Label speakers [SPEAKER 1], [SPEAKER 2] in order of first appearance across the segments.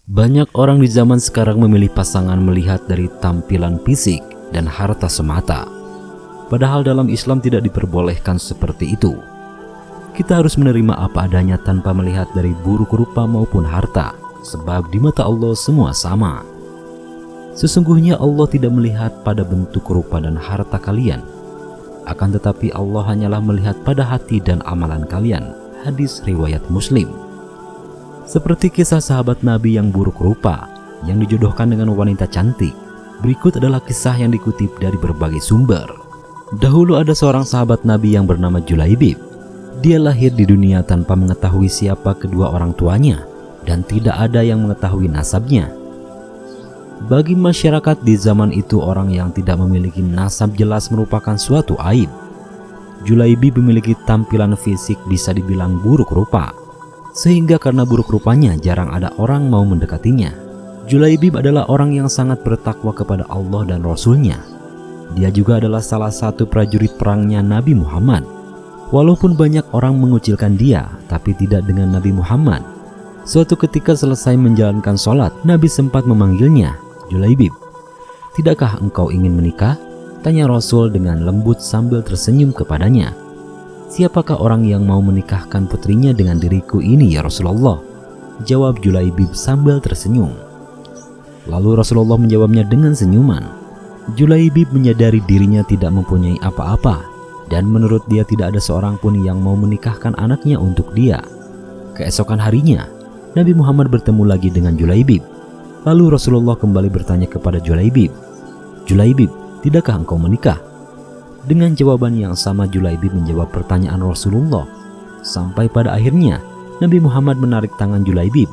[SPEAKER 1] Banyak orang di zaman sekarang memilih pasangan melihat dari tampilan fisik dan harta semata. Padahal dalam Islam tidak diperbolehkan seperti itu. Kita harus menerima apa adanya tanpa melihat dari buruk rupa maupun harta, sebab di mata Allah semua sama. Sesungguhnya Allah tidak melihat pada bentuk rupa dan harta kalian, akan tetapi Allah hanyalah melihat pada hati dan amalan kalian. Hadis riwayat Muslim. Seperti kisah sahabat Nabi yang buruk rupa yang dijodohkan dengan wanita cantik, berikut adalah kisah yang dikutip dari berbagai sumber. Dahulu ada seorang sahabat Nabi yang bernama Julaibib. Dia lahir di dunia tanpa mengetahui siapa kedua orang tuanya dan tidak ada yang mengetahui nasabnya. Bagi masyarakat di zaman itu, orang yang tidak memiliki nasab jelas merupakan suatu aib. Julaibib memiliki tampilan fisik bisa dibilang buruk rupa, sehingga karena buruk rupanya jarang ada orang mau mendekatinya. Julaibib adalah orang yang sangat bertakwa kepada Allah dan Rasul-Nya. Dia juga adalah salah satu prajurit perangnya Nabi Muhammad. Walaupun banyak orang mengucilkan dia, tapi tidak dengan Nabi Muhammad. Suatu ketika selesai menjalankan sholat, Nabi sempat memanggilnya, "Julaibib, tidakkah engkau ingin menikah?" Tanya Rasul dengan lembut sambil tersenyum kepadanya. "Siapakah orang yang mau menikahkan putrinya dengan diriku ini ya Rasulullah?" Jawab Julaibib sambil tersenyum. Lalu Rasulullah menjawabnya dengan senyuman. Julaibib menyadari dirinya tidak mempunyai apa-apa, dan menurut dia tidak ada seorang pun yang mau menikahkan anaknya untuk dia. Keesokan harinya, Nabi Muhammad bertemu lagi dengan Julaibib. Lalu Rasulullah kembali bertanya kepada Julaibib, "Julaibib, tidakkah engkau menikah?" Dengan jawaban yang sama, Julaibib menjawab pertanyaan Rasulullah. Sampai pada akhirnya, Nabi Muhammad menarik tangan Julaibib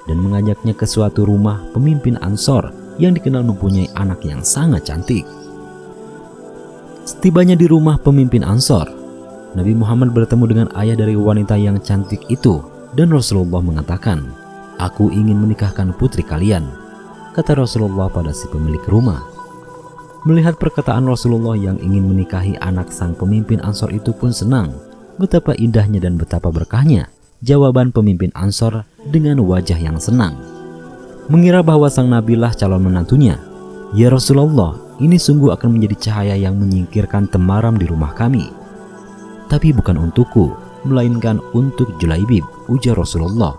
[SPEAKER 1] dan mengajaknya ke suatu rumah pemimpin Ansor yang dikenal mempunyai anak yang sangat cantik. Setibanya di rumah pemimpin Ansor, Nabi Muhammad bertemu dengan ayah dari wanita yang cantik itu, dan Rasulullah mengatakan, "Aku ingin menikahkan putri kalian," kata Rasulullah pada si pemilik rumah. Melihat perkataan Rasulullah yang ingin menikahi anak sang pemimpin Ansor itu pun senang. Betapa indahnya dan betapa berkahnya jawaban pemimpin Ansor dengan wajah yang senang. Mengira bahwa sang nabilah calon menantunya. "Ya Rasulullah, ini sungguh akan menjadi cahaya yang menyingkirkan temaram di rumah kami. Tapi bukan untukku, melainkan untuk Julaibib," ujar Rasulullah.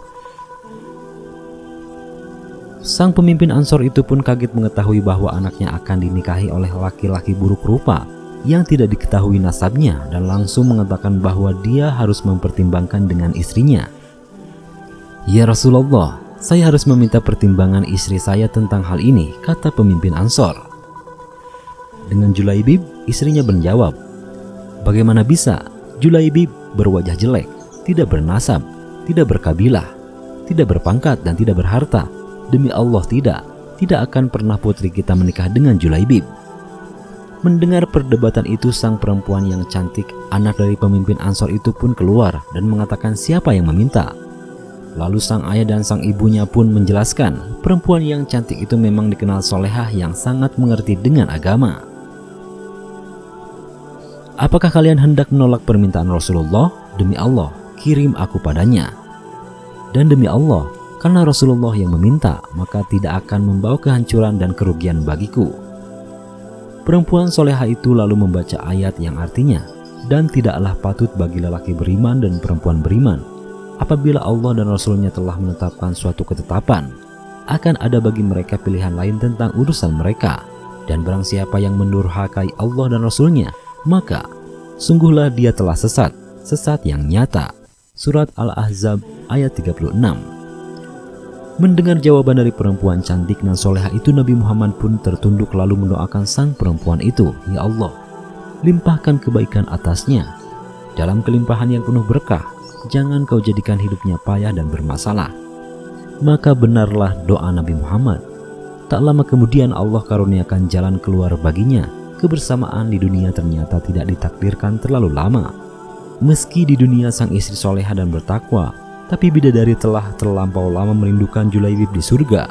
[SPEAKER 1] Sang pemimpin Ansor itu pun kaget mengetahui bahwa anaknya akan dinikahi oleh laki-laki buruk rupa yang tidak diketahui nasabnya, dan langsung mengatakan bahwa dia harus mempertimbangkan dengan istrinya. "Ya Rasulullah, saya harus meminta pertimbangan istri saya tentang hal ini," kata pemimpin Ansor. Dengan Julaibib, istrinya menjawab, "Bagaimana bisa? Julaibib berwajah jelek, tidak bernasab, tidak berkabilah, tidak berpangkat dan tidak berharta. Demi Allah tidak akan pernah putri kita menikah dengan Julaibib." Mendengar perdebatan itu, sang perempuan yang cantik, anak dari pemimpin Ansor itu pun keluar dan mengatakan siapa yang meminta. Lalu sang ayah dan sang ibunya pun menjelaskan, perempuan yang cantik itu memang dikenal solehah yang sangat mengerti dengan agama. "Apakah kalian hendak menolak permintaan Rasulullah? Demi Allah, kirim aku padanya. Dan demi Allah, karena Rasulullah yang meminta, maka tidak akan membawa kehancuran dan kerugian bagiku." Perempuan solehah itu lalu membaca ayat yang artinya, "Dan tidaklah patut bagi lelaki beriman dan perempuan beriman, apabila Allah dan Rasul-Nya telah menetapkan suatu ketetapan, akan ada bagi mereka pilihan lain tentang urusan mereka. Dan barang siapa yang mendurhakai Allah dan Rasul-Nya, maka sungguhlah dia telah sesat, sesat yang nyata." Surat Al-Ahzab ayat 36. Mendengar jawaban dari perempuan cantik dan soleha itu, Nabi Muhammad pun tertunduk lalu mendoakan sang perempuan itu, "Ya Allah, limpahkan kebaikan atasnya dalam kelimpahan yang penuh berkah. Jangan kau jadikan hidupnya payah dan bermasalah." Maka benarlah doa Nabi Muhammad. Tak lama kemudian Allah karuniakan jalan keluar baginya. Kebersamaan di dunia ternyata tidak ditakdirkan terlalu lama. Meski di dunia sang istri soleha dan bertakwa, tapi bidadari telah terlampau lama merindukan Julaibib di surga.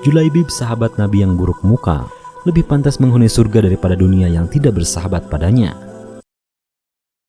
[SPEAKER 1] Julaibib, sahabat Nabi yang buruk muka, lebih pantas menghuni surga daripada dunia yang tidak bersahabat padanya.